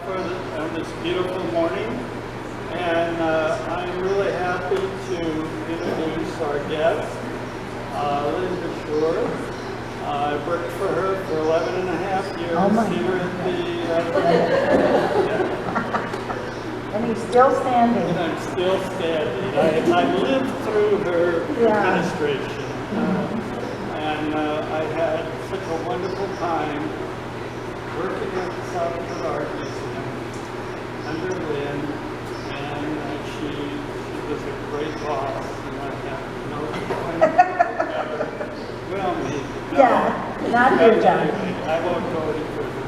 on this beautiful morning, and I'm really happy to introduce our guest, Lynn Verschoor. I worked for her for 11 and a half years here at the... And he's still standing. And I'm still standing. I lived through her administration, and I had such a wonderful time working at the South Art Museum under Lynn, and she was a great boss, and I have no complaints ever. Well, maybe. No. Yeah, not your job. I won't go any further.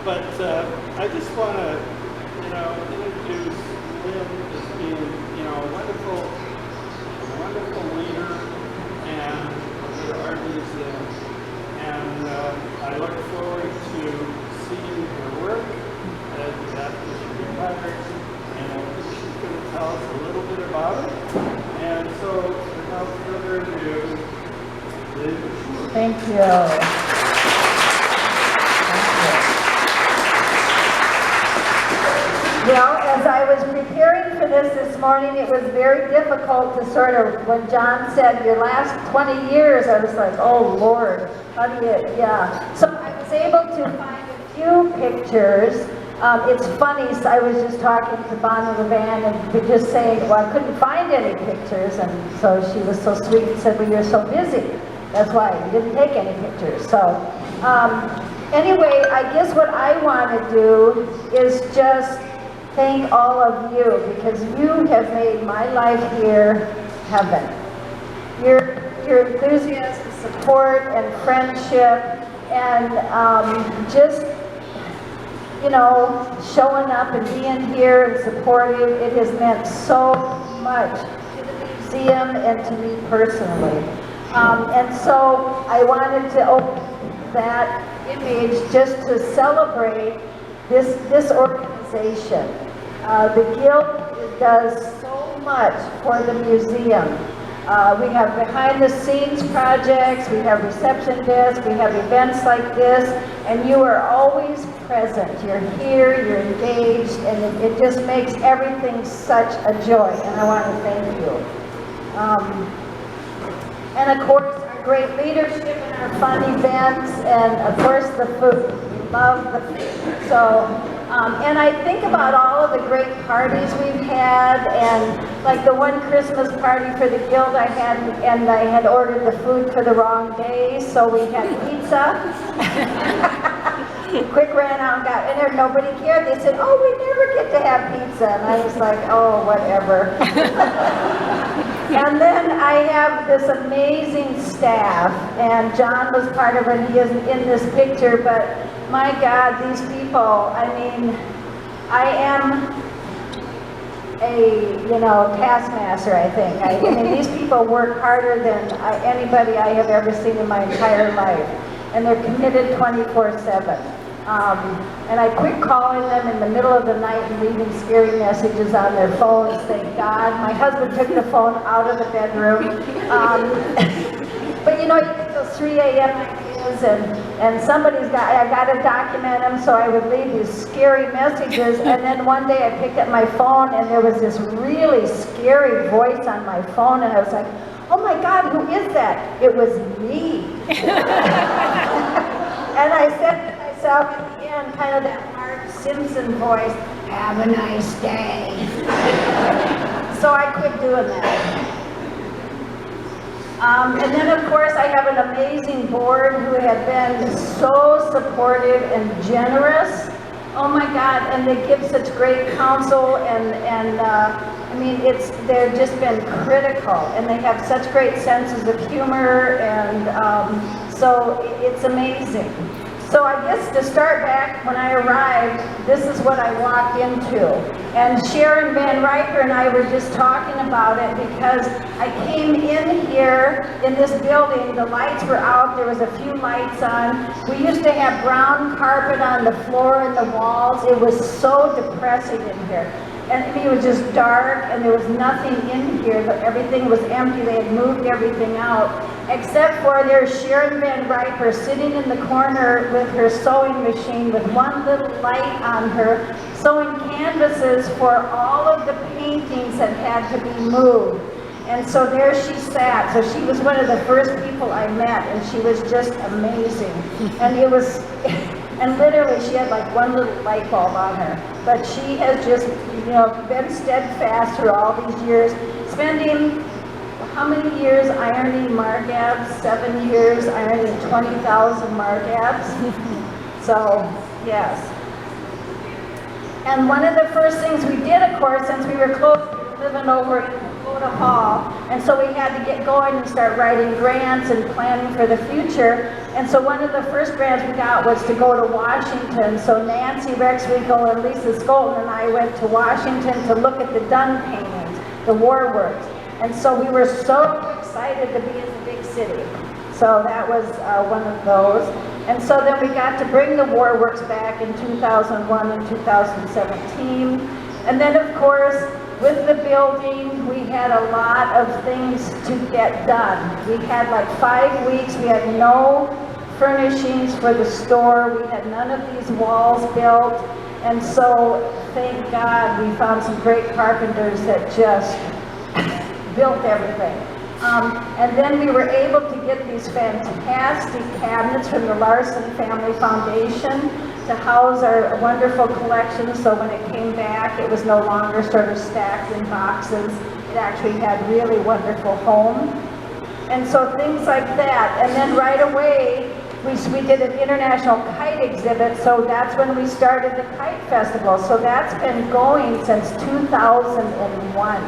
But I just want to, introduce Lynn as being, a wonderful leader and of the art museum. And I look forward to seeing her work after she retires, and I think she's going to tell us a little bit about it. And so, without further ado, Lynn Verschoor. Thank you. Well, as I was preparing for this morning, it was very difficult to sort of, when John said your last 20 years, I was like, oh Lord, how do you, So I was able to find a few pictures. It's funny, so I was just talking to Bonnie LeVan and just saying, well, I couldn't find any pictures, and so she was so sweet and said, well, you're so busy. That's why you didn't take any pictures. So anyway, I guess what I want to do is just thank all of you, because you have made my life here heaven. Your enthusiasm, support, and friendship, and just, showing up and being here and supporting, it has meant so much to the museum and to me personally. And so I wanted to open that image just to celebrate this organization. The Guild does so much for the museum. We have behind-the-scenes projects, we have reception desks, we have events like this, and you are always present. You're here, you're engaged, and it just makes everything such a joy, and I want to thank you. And of course, our great leadership and our fun events, and of course the food. We love the food. So, and I think about all of the great parties we've had, and like the one Christmas party for the Guild I had, and I had ordered the food for the wrong day, so we had pizza. Quick ran out and got in there, nobody cared. They said, oh, we never get to have pizza. And I was like, oh, whatever. And then I have this amazing staff, and John was part of it. He isn't in this picture, but my God, these people, I mean, I am a, taskmaster, I think. I mean, these people work harder than anybody I have ever seen in my entire life. And they're committed 24/7. And I quit calling them in the middle of the night and leaving scary messages on their phones, thank God. My husband took the phone out of the bedroom. But you get those 3 a.m. ideas, and I got to document them, so I would leave these scary messages, and then one day I picked up my phone, and there was this really scary voice on my phone, and I was like, oh my God, who is that? It was me. And I said to myself at the end, kind of that Marge Simpson voice, have a nice day. So I quit doing that. And then of course I have an amazing board who have been so supportive and generous. Oh my God, and they give such great counsel, and I mean, they've just been critical, and they have such great senses of humor, and so it's amazing. So I guess to start back, when I arrived, this is what I walked into. And Sharon Van Riker and I were just talking about it, because I came in here in this building, the lights were out, there was a few lights on. We used to have brown carpet on the floor and the walls. It was so depressing in here. And I mean, it was just dark, and there was nothing in here. Everything was empty. They had moved everything out, except for there's Sharon Van Riper sitting in the corner with her sewing machine with one little light on her, sewing canvases for all of the paintings that had to be moved. And so there she sat. So she was one of the first people I met, and she was just amazing. And it was, and literally she had like one little light bulb on her. But she has just, you know, been steadfast through all these years, spending how many years ironing margabs? 7 years ironing 20,000 margabs. So, yes. And one of the first things we did, of course, since we were close, we were living over in Dakota Hall, and so we had to get going and start writing grants and planning for the future. And so one of the first grants we got was to go to Washington. So Nancy Rexwinkle and Lisa Skolton and I went to Washington to look at the Dunn paintings, the war works. And so we were so excited to be in the big city. So that was one of those. And so then we got to bring the war works back in 2001 and 2017. And then of course, with the building, we had a lot of things to get done. We had like 5 weeks, we had no furnishings for the store, we had none of these walls built. And so, thank God, we found some great carpenters that just built everything. And then we were able to get these fantastic cabinets from the Larson Family Foundation to house our wonderful collection. So when it came back, it was no longer sort of stacked in boxes. It actually had really wonderful home. And so things like that. And then right away, we did an international kite exhibit, so that's when we started the Kite Festival. So that's been going since 2001.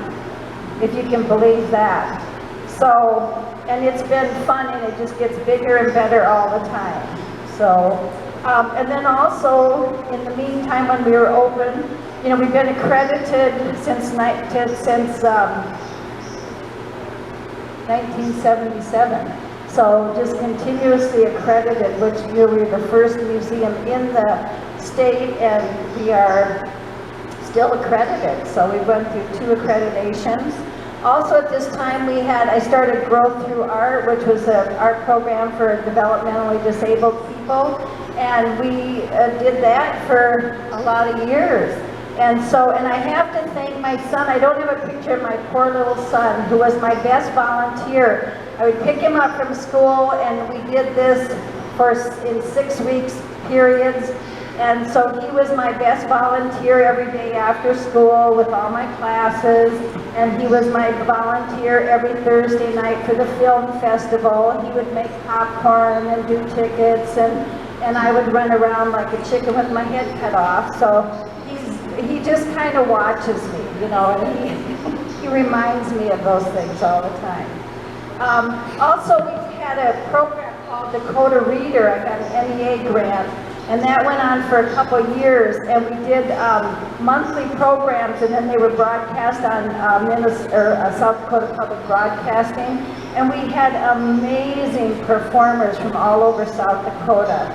If you can believe that. So, and it's been fun, and it just gets bigger and better all the time. So, and then also, in the meantime, when we were open, you know, we've been accredited since 1977. So just continuously accredited, which we were the first museum in the state, and we are still accredited. So we went through 2 accreditations. Also at this time I started Growth Through Art, which was an art program for developmentally disabled people. And we did that for a lot of years. And I have to thank my son. I don't have a picture of my poor little son, who was my best volunteer. I would pick him up from school, and we did this in 6 weeks periods. And so he was my best volunteer every day after school with all my classes. And he was my volunteer every Thursday night for the film festival. He would make popcorn and do tickets, and I would run around like a chicken with my head cut off. So he just kind of watches me, you know, and he reminds me of those things all the time. Also, we had a program called Dakota Reader. I got an NEA grant, and that went on for a couple years, and we did monthly programs, and then they were broadcast on South Dakota Public Broadcasting, and we had amazing performers from all over South Dakota.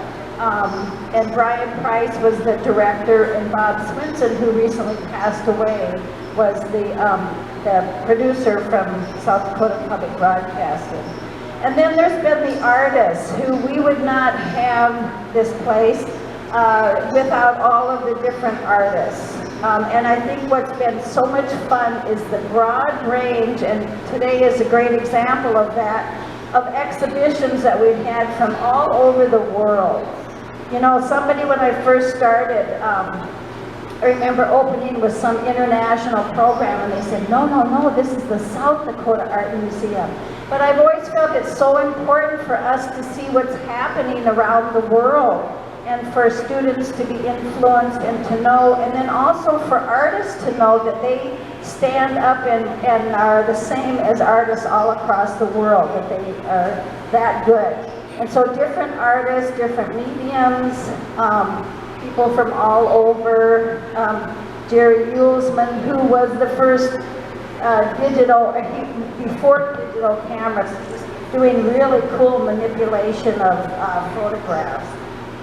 And Brian Price was the director, and Bob Swinson, who recently passed away, was the producer from South Dakota Public Broadcasting. And then there's been the artists, who we would not have this place without all of the different artists. And I think what's been so much fun is the broad range, and today is a great example of that, of exhibitions that we've had from all over the world. You know, somebody, when I first started, I remember opening with some international program, and they said, no, this is the South Dakota Art Museum. But I've always felt it's so important for us to see what's happening around the world, and for students to be influenced and to know, and then also for artists to know that they stand up and are the same as artists all across the world, that they are that good. And so different artists, different mediums, people from all over. Jerry Uelsman, who was the first before digital cameras, doing really cool manipulation of photographs.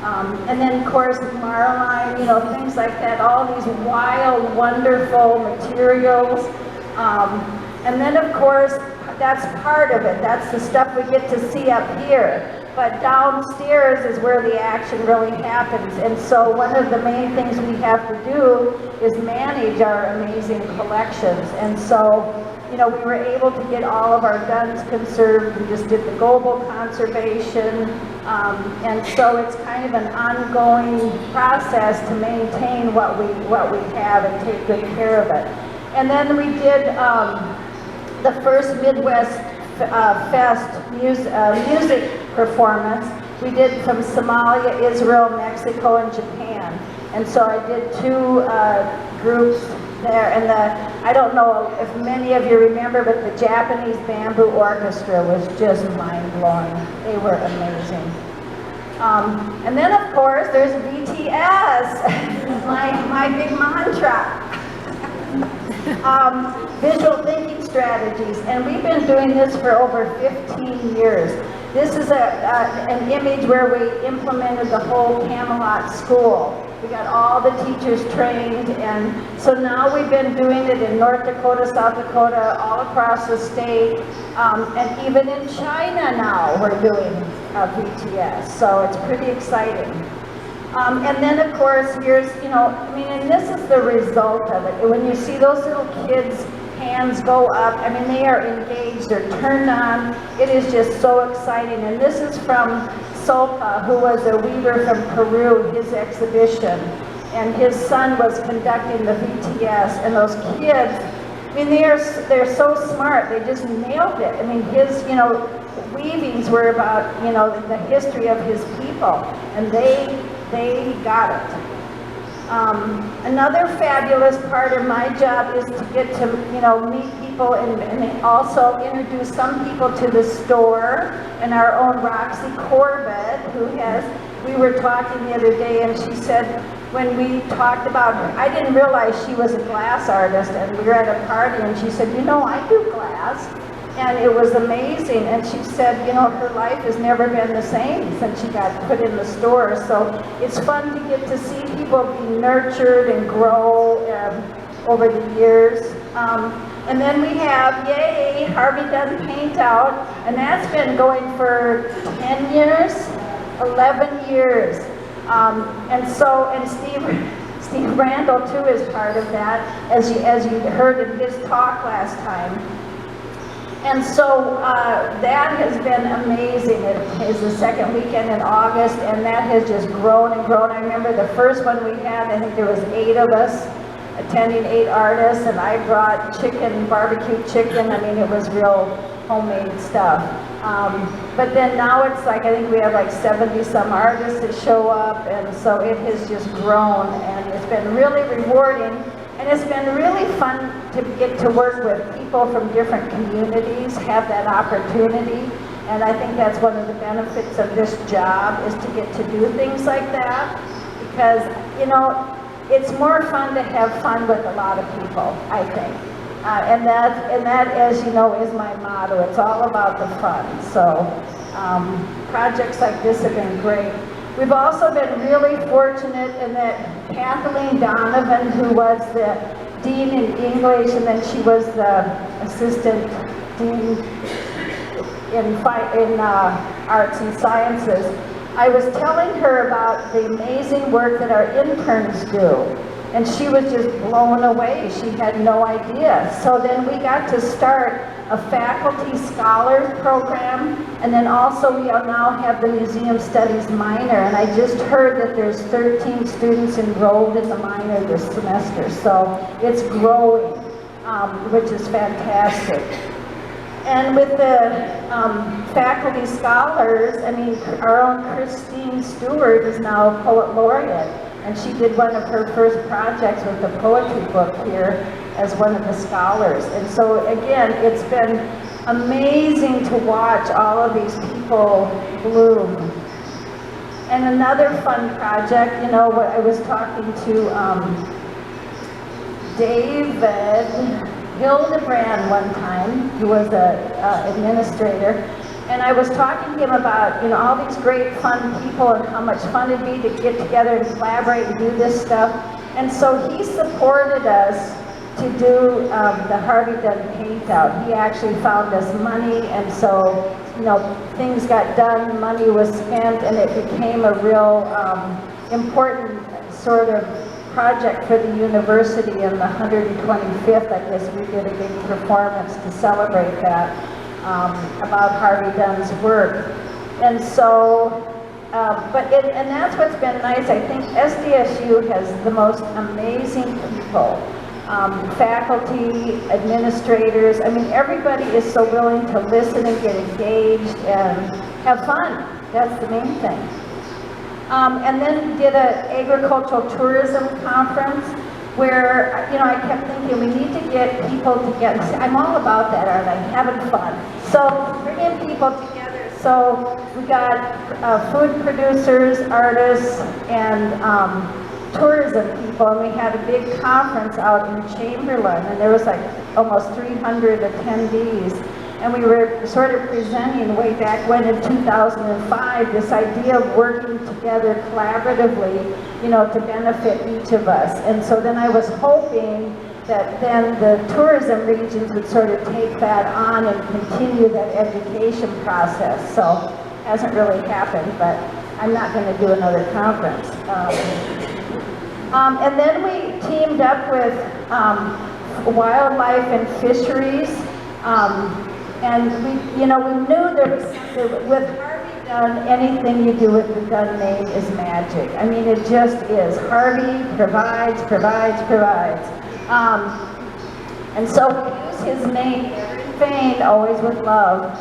And then, of course, Marline, you know, things like that, all these wild, wonderful materials. And then, of course, that's part of it. That's the stuff we get to see up here. But downstairs is where the action really happens. And so one of the main things we have to do is manage our amazing collections. And so, you know, we were able to get all of our guns conserved. We just did the global conservation. And so it's kind of an ongoing process to maintain what we have and take good care of it. And then we did the first Midwest Fest music performance. We did from Somalia, Israel, Mexico, and Japan. And so I did 2 groups there. And I don't know if many of you remember, but the Japanese Bamboo Orchestra was just mind-blowing. They were amazing. And then, of course, there's VTS, my big mantra. Visual thinking strategies, and we've been doing this for over 15 years. This is an image where we implemented the whole Camelot school. We got all the teachers trained, and so now we've been doing it in North Dakota, South Dakota, all across the state, and even in China now we're doing VTS, so it's pretty exciting. And then, of course, here's, you know, I mean, and this is the result of it. When you see those little kids' hands go up, I mean, they are engaged, they're turned on. It is just so exciting. And this is from Solpa, who was a weaver from Peru, his exhibition. And his son was conducting the VTS. And those kids, I mean, they're so smart. They just nailed it. I mean, his, you know, weavings were about, you know, the history of his people. And they got it. Another fabulous part of my job is to get to, you know, meet people and also introduce some people to the store. And our own Roxy Corbett, who we were talking the other day, and she said, when we talked about her, I didn't realize she was a glass artist, and we were at a party, and she said, you know, I do glass. And it was amazing, and she said, you know, her life has never been the same since she got put in the store. So it's fun to get to see people be nurtured and grow over the years. And then we have, yay, Harvey Dunn Paint Out, and that's been going for 10 years, 11 years. And Steve Randall too is part of that, as you heard in his talk last time. And so that has been amazing. It is the second weekend in August, and that has just grown and grown. I remember the first one we had, I think there was 8 of us attending, 8 artists, and I brought chicken, barbecue chicken. I mean, it was real homemade stuff. But then now it's like, I think we have like 70 some artists that show up, and so it has just grown, and it's been really rewarding. And it's been really fun to get to work with people from different communities, have that opportunity. And I think that's one of the benefits of this job, is to get to do things like that. Because, you know, it's more fun to have fun with a lot of people, I think. And that, as you know, is my motto. It's all about the fun. So projects like this have been great. We've also been really fortunate in that Kathleen Donovan, who was the dean in English, and then she was the assistant dean in arts and sciences. I was telling her about the amazing work that our interns do, and she was just blown away. She had no idea. So then we got to start a faculty scholars program, and then also we now have the museum studies minor, and I just heard that there's 13 students enrolled in the minor this semester, so it's growing, which is fantastic. And with the faculty scholars, I mean, our own Christine Stewart is now a poet laureate, and she did one of her first projects with the poetry book here as one of the scholars. And so again, it's been amazing to watch all of these people bloom. And another fun project, you know, what I was talking to David Hildebrand one time, who was an administrator, And I was talking to him about, all these great fun people and how much fun it'd be to get together and collaborate and do this stuff. And so he supported us to do the Harvey Dunn paint out. He actually found us money, and so, things got done, money was spent, and it became a real important sort of project for the university. In the 125th, I guess, we did a big performance to celebrate that, about Harvey Dunn's work. And so, and that's what's been nice. I think SDSU has the most amazing people, faculty, administrators. I mean, everybody is so willing to listen and get engaged and have fun. That's the main thing. And then did an agricultural tourism conference where, I kept thinking we need to get people together. I'm all about that, aren't I? Having fun. So bringing people together. So we got food producers, artists, and tourism people, and we had a big conference out in Chamberlain, and there was like almost 300 attendees. And we were sort of presenting way back when in 2005 this idea of working together collaboratively, to benefit each of us. And so then I was hoping that then the tourism regions would sort of take that on and continue that education process. So hasn't really happened, but I'm not going to do another conference. And then we teamed up with wildlife and fisheries. And we knew there was something with Harvey Dunn. Anything you do with the Dunn name is magic. I mean, it just is. Harvey provides. And so we use his name, Fane, always with love.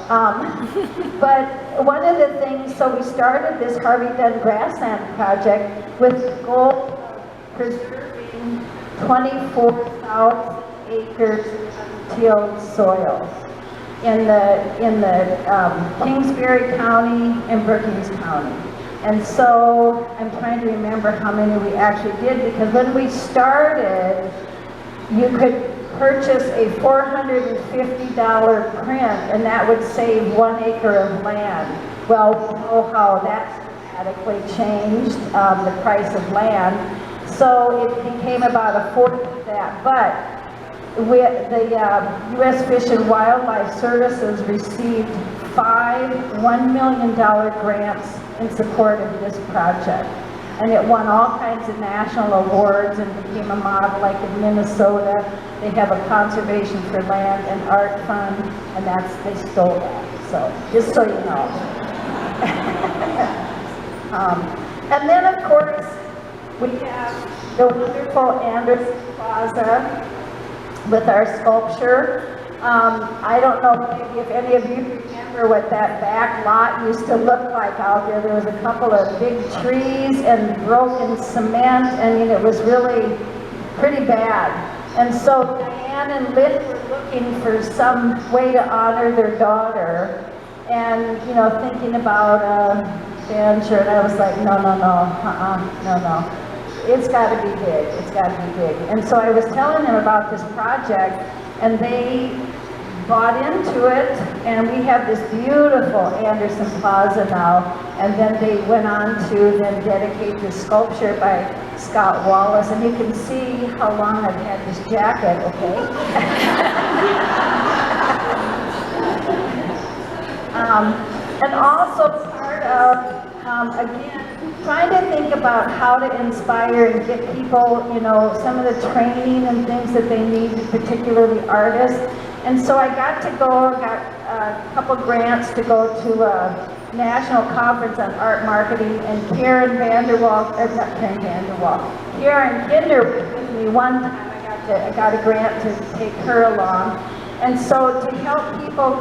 But one of the things, so we started this Harvey Dunn grassland project with the goal of preserving 24,000 acres of tilled soil in the Kingsbury County and Brookings County. And so I'm trying to remember how many we actually did, because when we started, you could purchase a $450 print, and that would save 1 acre of land. Well, we know how that's dramatically changed, the price of land. So it became about a fourth of that. But the U.S. Fish and Wildlife Services received 5 $1 million grants in support of this project. And it won all kinds of national awards and became a model. Like in Minnesota, they have a Conservation for Land and Art Fund, and they stole that. So, just so you know. And then, of course, we have the wonderful Anderson Plaza with our sculpture. I don't know maybe if any of you remember what that back lot used to look like out there. There was a couple of big trees and broken cement. I mean, it was really pretty bad. And so Diane and Lynn were looking for some way to honor their daughter, and thinking about a bench, and I was like, no. It's got to be big. It's got to be big. And so I was telling them about this project, and they bought into it, and we have this beautiful Anderson Plaza now. And then they went on to then dedicate this sculpture by Scott Wallace, and you can see how long I've had this jacket, okay? And also part of, again, trying to think about how to inspire and get people, some of the training and things that they need, particularly artists. And so I got a couple grants to go to a national conference on art marketing, and Karen Kinder was with me one time. I got a grant to take her along. And so to help people,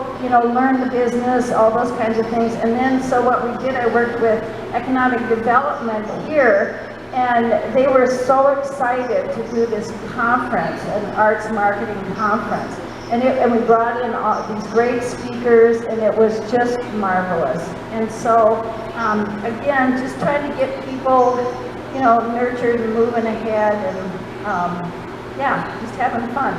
learn the business, all those kinds of things. And then, so what we did, I worked with economic development here, and they were so excited to do this conference, an arts marketing conference. And we brought in all these great speakers, and it was just marvelous. And so, again, just trying to get people, nurtured and moving ahead, and yeah, just having fun.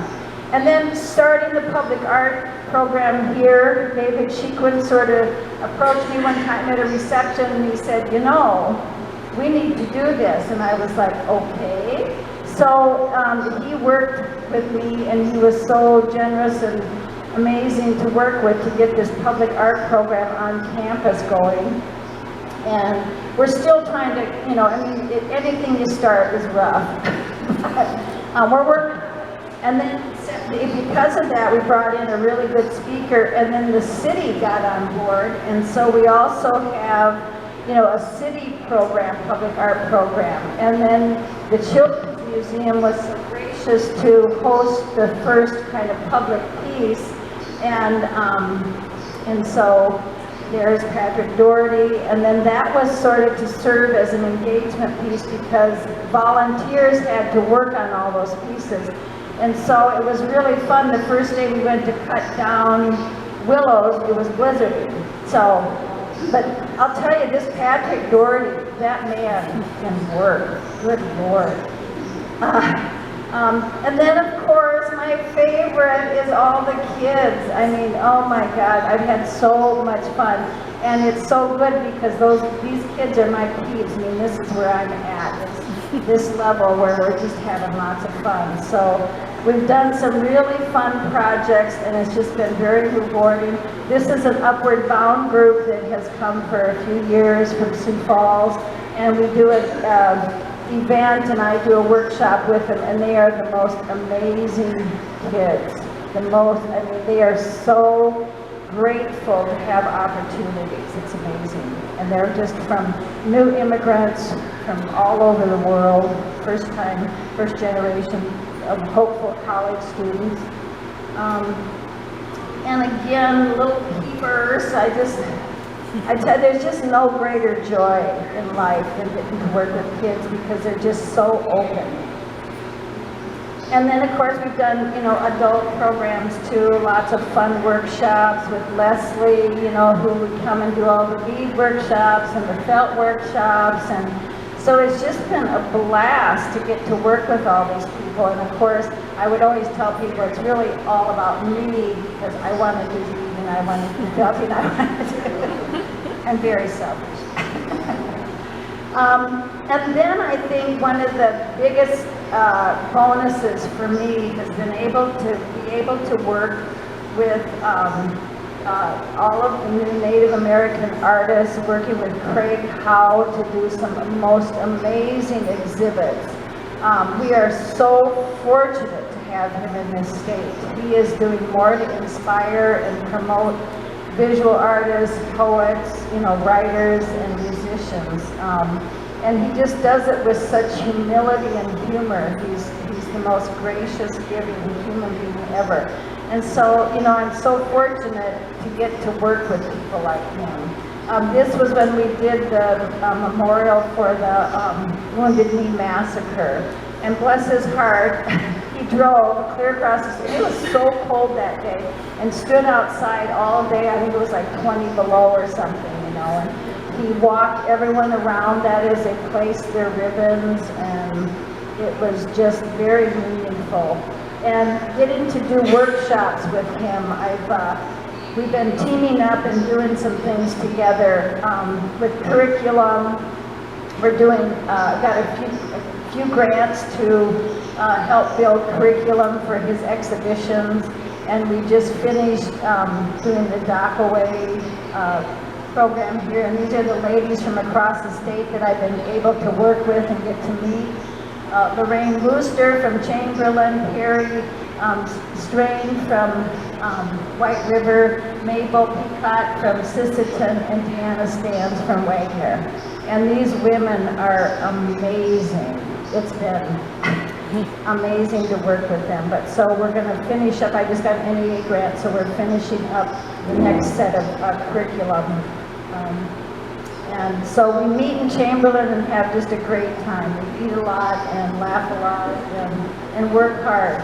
And then starting the public art program here. David Shequin sort of approached me one time at a reception and he said, you know, we need to do this. And I was like, okay. So he worked with me and he was so generous and amazing to work with to get this public art program on campus going. And we're still trying to, you know, I mean, anything you start is rough. We're working, and then because of that, we brought in a really good speaker, and then the city got on board, and so we also have, you know, a city program, public art program, and then the Children's Museum was so gracious to host the first kind of public piece, and so there's Patrick Doherty, and then that was sort of to serve as an engagement piece because volunteers had to work on all those pieces. And so it was really fun. The first day we went to cut down willows, it was blizzarding. So, but I'll tell you, this Patrick Doherty, that man can work. Good Lord. And then of course my favorite is all the kids. I mean, oh my God, I've had so much fun. And it's so good because these kids are my peeps. I mean, this is where I'm at, this level where we're just having lots of fun. So we've done some really fun projects and it's just been very rewarding. This is an Upward Bound group that has come for a few years from Sioux Falls, and we do an event and I do a workshop with them, and they are the most amazing kids. I mean, they are so grateful to have opportunities. It's amazing. And they're just from new immigrants from all over the world, first generation of hopeful college students. And again, little peepers, I tell you, there's just no greater joy in life than getting to work with kids because they're just so open. And then of course we've done, you know, adult programs too, lots of fun workshops with Leslie, you know, who would come and do all the bead workshops and the felt workshops. And so it's just been a blast to get to work with all these people. And of course, I would always tell people it's really all about me because I want to do bead and I want to do felting, I want to do I'm very selfish. And then I think one of the biggest bonuses for me has been able to work with all of the new Native American artists, working with Craig Howe to do some most amazing exhibits. We are so fortunate to have him in this state. He is doing more to inspire and promote visual artists, poets, you know, writers and musicians. And he just does it with such humility and humor. He's the most gracious, giving human being ever. And so, you know, I'm so fortunate to get to work with people like him. This was when we did the memorial for the Wounded Knee Massacre. And bless his heart, he drove clear across the street. It was so cold that day, and stood outside all day. I think it was like 20 below or something, you know. And he walked everyone around that as they placed their ribbons, and it was just very meaningful. And getting to do workshops with him, we've been teaming up and doing some things together with curriculum. We're doing got a few grants to help build curriculum for his exhibitions, and we just finished doing the Dakota program here, and these are the ladies from across the state that I've been able to work with and get to meet. Lorraine Wooster from Chamberlain, Perry Strain from White River, Mabel Peacock from Sisseton, and Deanna Stans from Wagner. And these women are amazing. It's been amazing to work with them. But so we're going to finish up. I just got an NEA grant, so we're finishing up the next set of curriculum. And so we meet in Chamberlain and have just a great time. We eat a lot and laugh a lot and work hard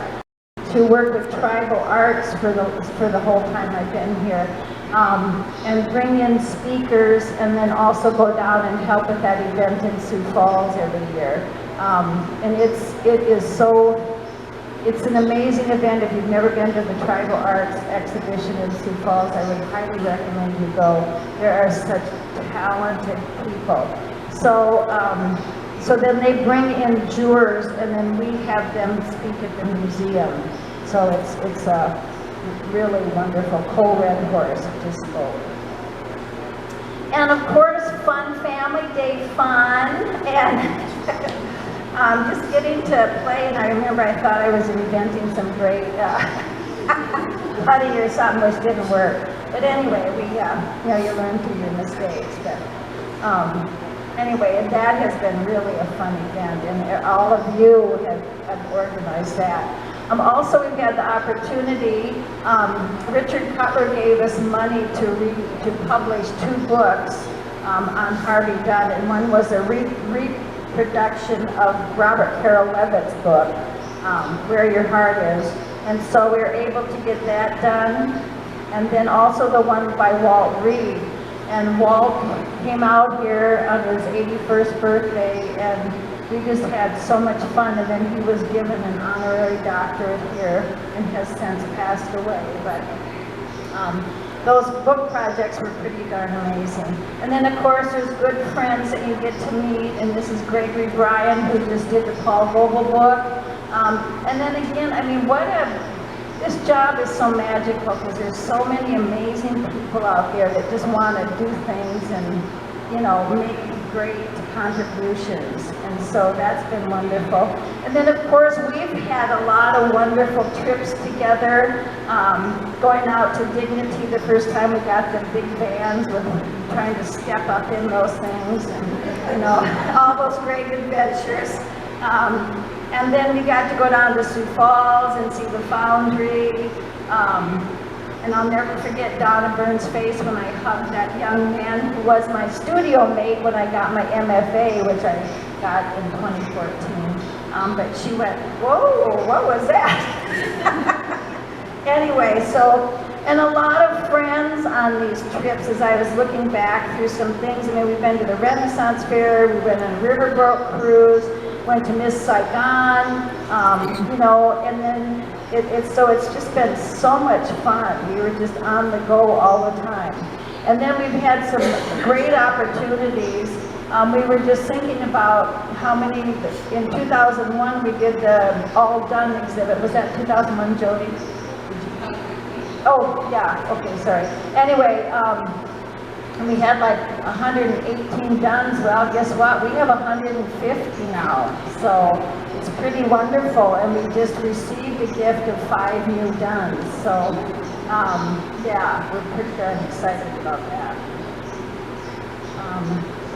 to work with tribal arts for the whole time I've been here. And bring in speakers, and then also go down and help with that event in Sioux Falls every year. And it is so it's an amazing event. If you've never been to the Tribal Arts Exhibition in Sioux Falls, I would highly recommend you go. There are such talented people. So, so then they bring in jurors, and then we have them speak at the museum. So it's a really wonderful. Cole Red Horse just spoke. And of course, Fun Family Day fun, and just getting to play. And I remember I thought I was inventing some great honey or something, which didn't work. But anyway, we you learn through your mistakes. But anyway, and that has been really a fun event, and all of you have organized that. Also, we've had the opportunity, Richard Cutler gave us money to publish 2 books on Harvey Dunn, and one was a reproduction of Robert Carroll Levitt's book, Where Your Heart Is, and so we were able to get that done, and then also the one by Walt Reed. And Walt came out here on his 81st birthday, and we just had so much fun, and then he was given an honorary doctorate here and has since passed away. But those book projects were pretty darn amazing. And then of course there's good friends that you get to meet, and this is Gregory Bryan, who just did the Paul Vogel book. And then again, I mean, this job is so magical because there's so many amazing people out there that just want to do things and, you know, make great contributions, and so that's been wonderful. And then of course we've had a lot of wonderful trips together, going out to Dignity the first time we got the big vans with trying to step up in those things, and you know, all those great adventures. And then we got to go down to Sioux Falls and see the foundry. And I'll never forget Donna Burns' face when I hugged that young man who was my studio mate when I got my MFA, which I got in 2014. But she went, whoa, what was that? Anyway, so, and a lot of friends on these trips as I was looking back through some things. I mean, we've been to the Renaissance Fair, we went on a riverboat cruise, went to Miss Saigon, you know, and then it's just been so much fun. We were just on the go all the time. And then we've had some great opportunities. We were just thinking about how many, in 2001 we did the All Done exhibit. Was that 2001, Jody? Oh, yeah, okay, sorry. Anyway, we had like 118 Duns. Well, guess what? We have 150 now. So it's pretty wonderful. And we just received a gift of 5 new Duns. So, yeah, we're pretty darn excited about that.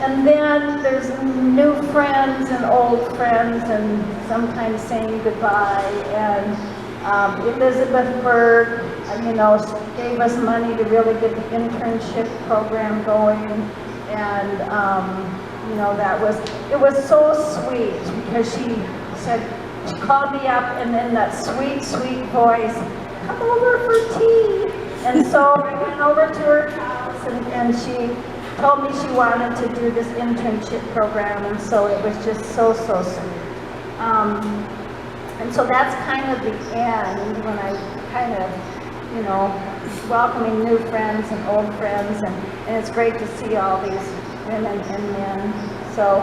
And then there's new friends and old friends, and sometimes saying goodbye. And Elizabeth Berg, you know, gave us money to really get the internship program going, and you know, it was so sweet because she called me up, and then that sweet, sweet voice, come over for tea. And so I went over to her house, and she told me she wanted to do this internship program, and so it was just so, so sweet. And so that's kind of the end when I kind of, you know, welcoming new friends and old friends, and it's great to see all these women and men. So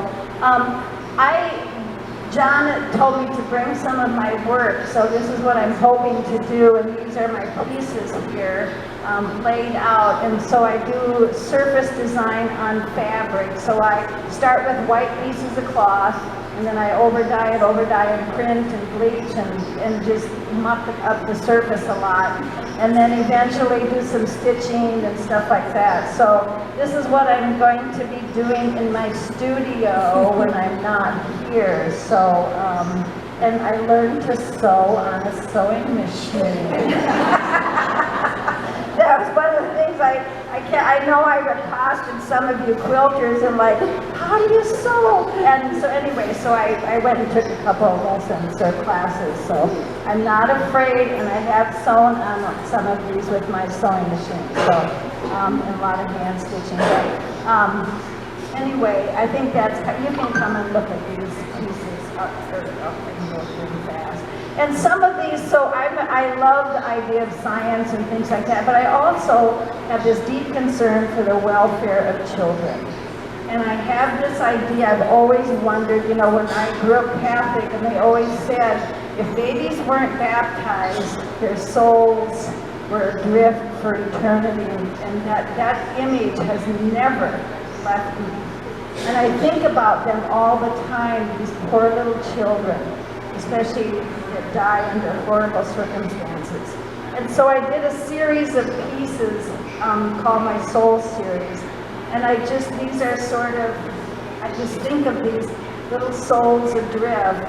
John told me to bring some of my work, so this is what I'm hoping to do, and these are my pieces here laid out. And so I do surface design on fabric. So I start with white pieces of cloth, and then I over-dye and print and bleach and just muck up the surface a lot. And then eventually do some stitching and stuff like that. So this is what I'm going to be doing in my studio when I'm not here. So, and I learned to sew on a sewing machine. That was one of the things I know I've accosted some of you quilters and like, how do you sew? And so anyway, so I went and took a couple of lessons or classes. So I'm not afraid, and I have sewn on some of these with my sewing machine. So, and a lot of hand stitching. But anyway, I think you can come and look at these pieces. I can go really fast. And some of these, so I love the idea of science and things like that, but I also have this deep concern for the welfare of children. And I have this idea, I've always wondered, you know, when I grew up Catholic, and they always said, if babies weren't baptized, their souls were adrift for eternity, and that image has never left me. And I think about them all the time, these poor little children, especially that die under horrible circumstances. And so I did a series of pieces called my Soul Series. And these are sort of, I just think of these little souls adrift.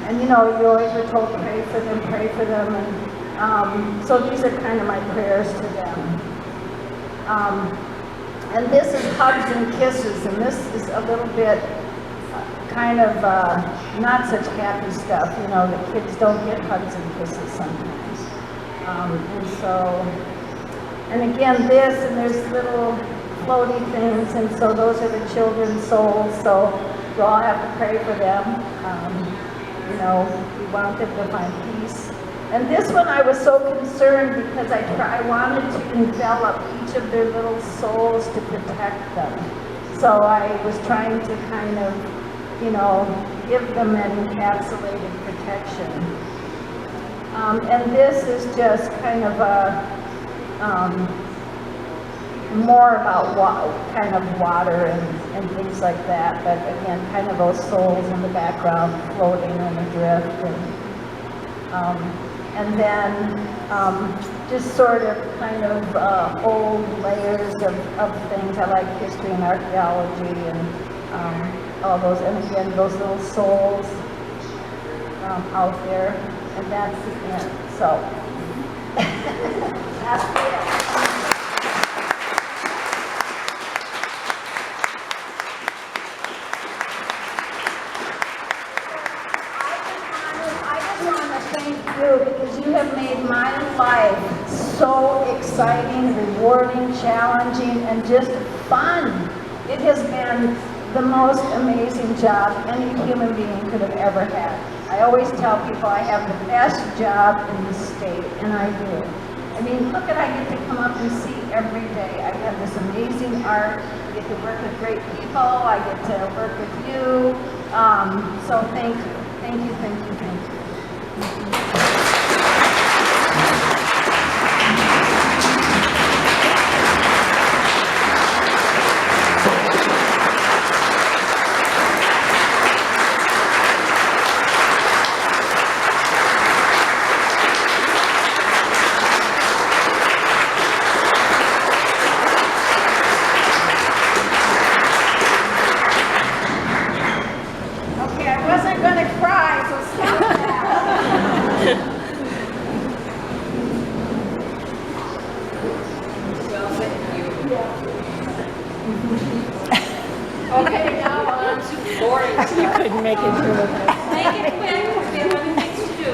And you know, you always were told pray for them, and so these are kind of my prayers to them. And this is Hugs and Kisses, and this is a little bit kind of not such happy stuff. You know, the kids don't get hugs and kisses sometimes. And again, this, and there's little floaty things, and so those are the children's souls, so you all have to pray for them. You know, we want them to find peace. And this one I was so concerned because I wanted to envelop each of their little souls to protect them. So I was trying to kind of, you know, give them an encapsulated protection. And this is just kind of a, more about kind of water and things like that, but again, kind of those souls in the background floating on the drift, and then just sort of kind of old layers of things. I like history and archaeology and all those, and again, those little souls out there, and that's the end. So that's it. Because you have made my life so exciting, rewarding, challenging, and just fun. It has been the most amazing job any human being could have ever had. I always tell people I have the best job in the state, and I do. I mean, look at, I get to come up and see every day. I have this amazing art. I get to work with great people. I get to work with you. So thank you, thank you, thank you, thank you. Okay, now on to boring stuff. You couldn't make it through with us. Make it quick, we have other things to do.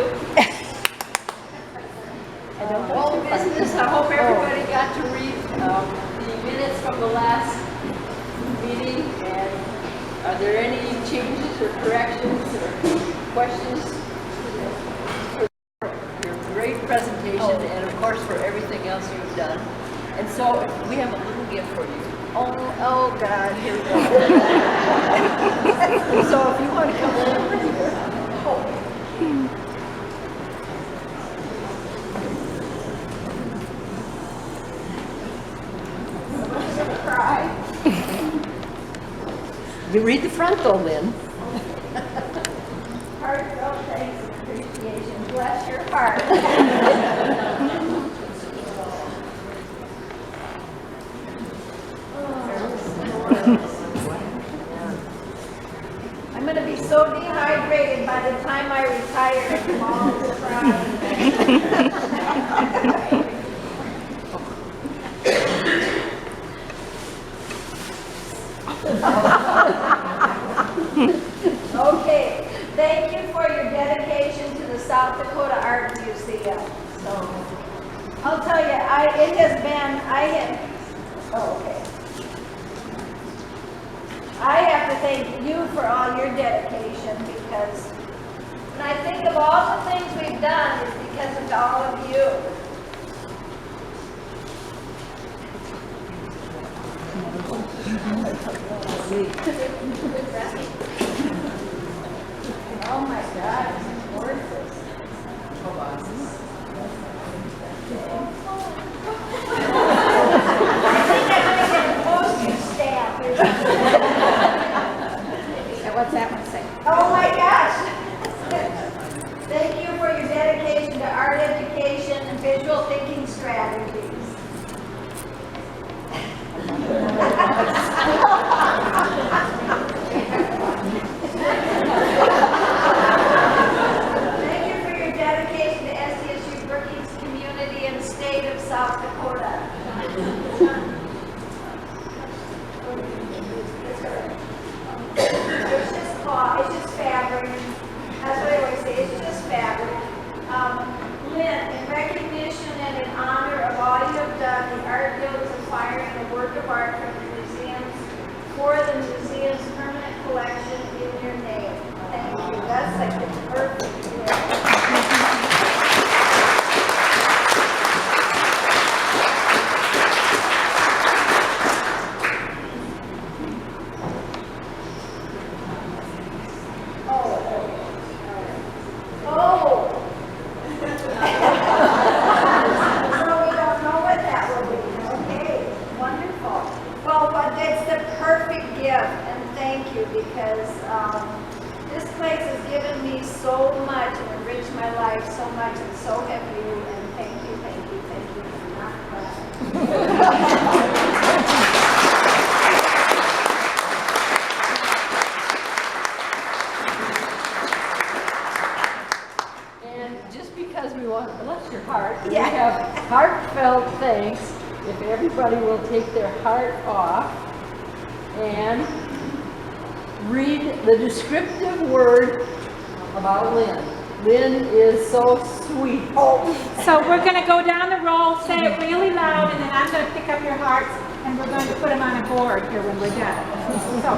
Old business, I hope everybody got to read the minutes from the last meeting. And are there any changes or corrections or questions? For your great presentation and of course for everything else you've done. And so we have a little gift for you. Oh God, here we go. So if you want to come over here. Someone's going to cry. You read the front though, Lynn. Heartfelt thanks and appreciation. Bless your heart. I'm going to be so dehydrated by the time I retire and mom is crying. Okay, thank you for your dedication to the South Dakota Art Museum. So, I'll tell you, I have to thank you for all your dedication because And I think of all the things we've done is because of all of you. Oh my God, it's gorgeous. I think I'm going to get a postage stamp. So what's that one say? Oh my gosh. Thank you for your dedication to art education and visual thinking strategies. Thank you for your dedication to SDSU Brookings community and state of South Dakota. It's just cloth, it's just fabric. That's what I always say, it's just fabric. Lynn, in recognition and in honor of all you have done, the Art Guild is acquiring a work of art from the museums for the museum's permanent collection in your name. Thank you. That's like the perfect gift. We have heartfelt thanks. If everybody will take their heart off and read the descriptive word about Lynn. Lynn is so sweet. So we're going to go down the roll, say it really loud, and then I'm going to pick up your hearts, and we're going to put them on a board here when we're done. So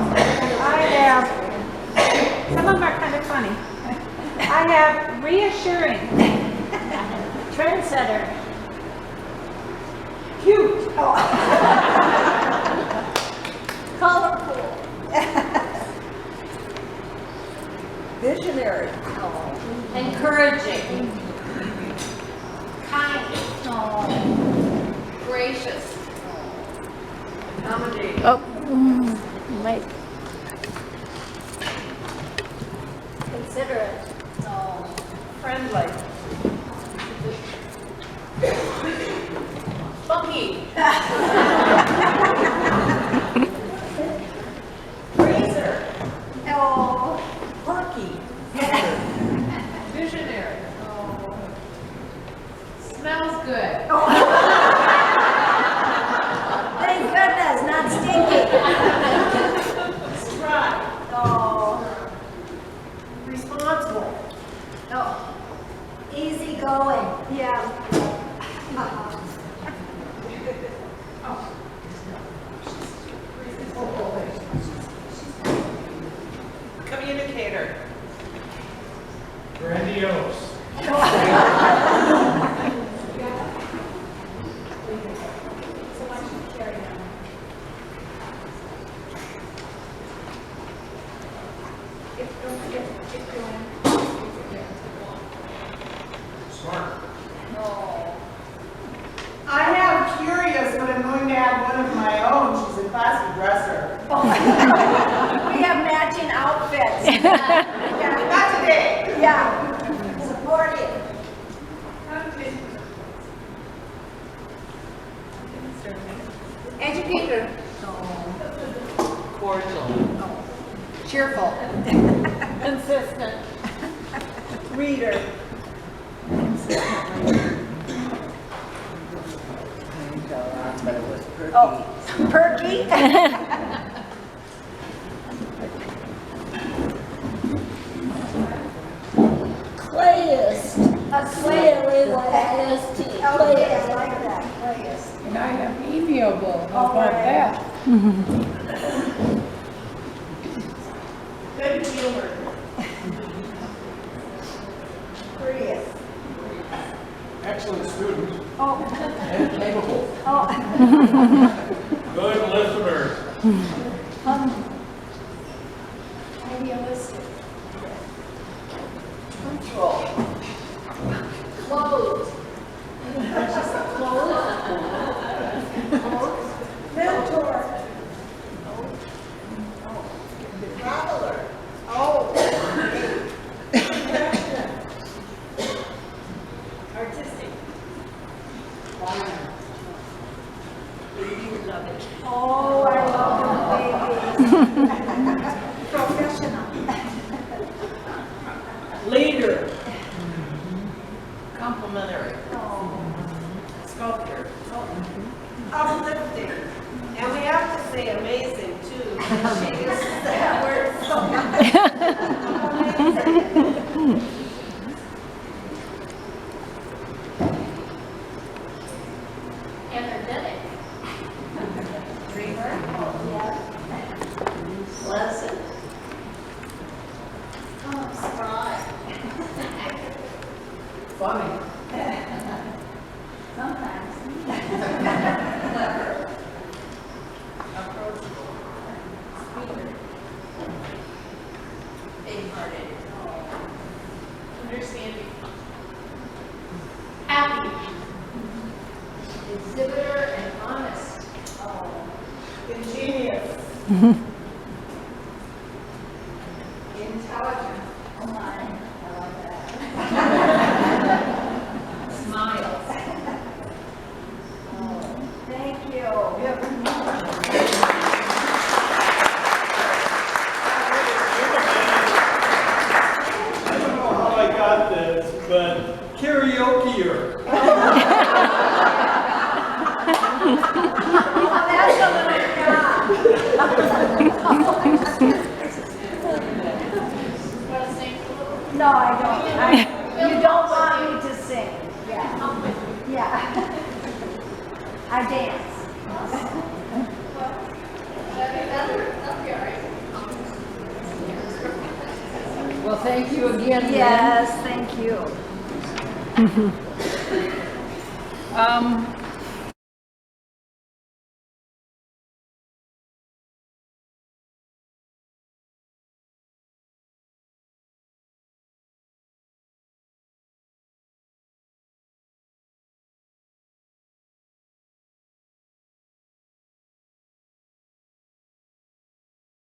I have, some of them are kind of funny. I have reassuring, trendsetter, cute, Colorful. Visionary. Encouraging. Kind. Gracious. Accommodating. Mike. Considerate. Friendly. Funky. Freezer. Oh. Quirky. Visionary. Smells good. Thank goodness, not stinky. Spry. Oh. Responsible. Oh. Easy going. Yeah. Communicator. Grandiose. Smart. I have curious, but I'm going to add one of my own. She's a classy dresser. We have matching outfits. Not today. Yeah. Supportive. Educator. Cordial. Cheerful. Consistent. Reader. Perky. Playist. A slave. P-L-A-Y-I-S-T. Okay, I like that. Playist. And I have amiable. How All about right. that? Good humor. excellent student Oh, and capable. oh. Good listener. Idealistic. Punctual. Clothes. Just clothes. Mentor. Traveler. Oh. Artistic. Oh, I love the babies. Professional. Leader. Complimentary. Sculptor. Uplifting. And we have to say amazing too. She uses that word so much. Energetic. Dreamer. Pleasant. Spry. Funny. Sometimes. Clever. Approachable. Speaker. Big-hearted. Understanding. Happy. Exhibitor and honest. Ingenious. Intelligent. Oh my, I like that. Smiles. Thank you. I don't know how I got this, but karaokeer. Oh, that's a little job. Want to sing? No, I don't. You don't want me to sing. Yeah. Yeah. I dance. That'll be all right. Well, thank you again. Lynn. Yes, thank you.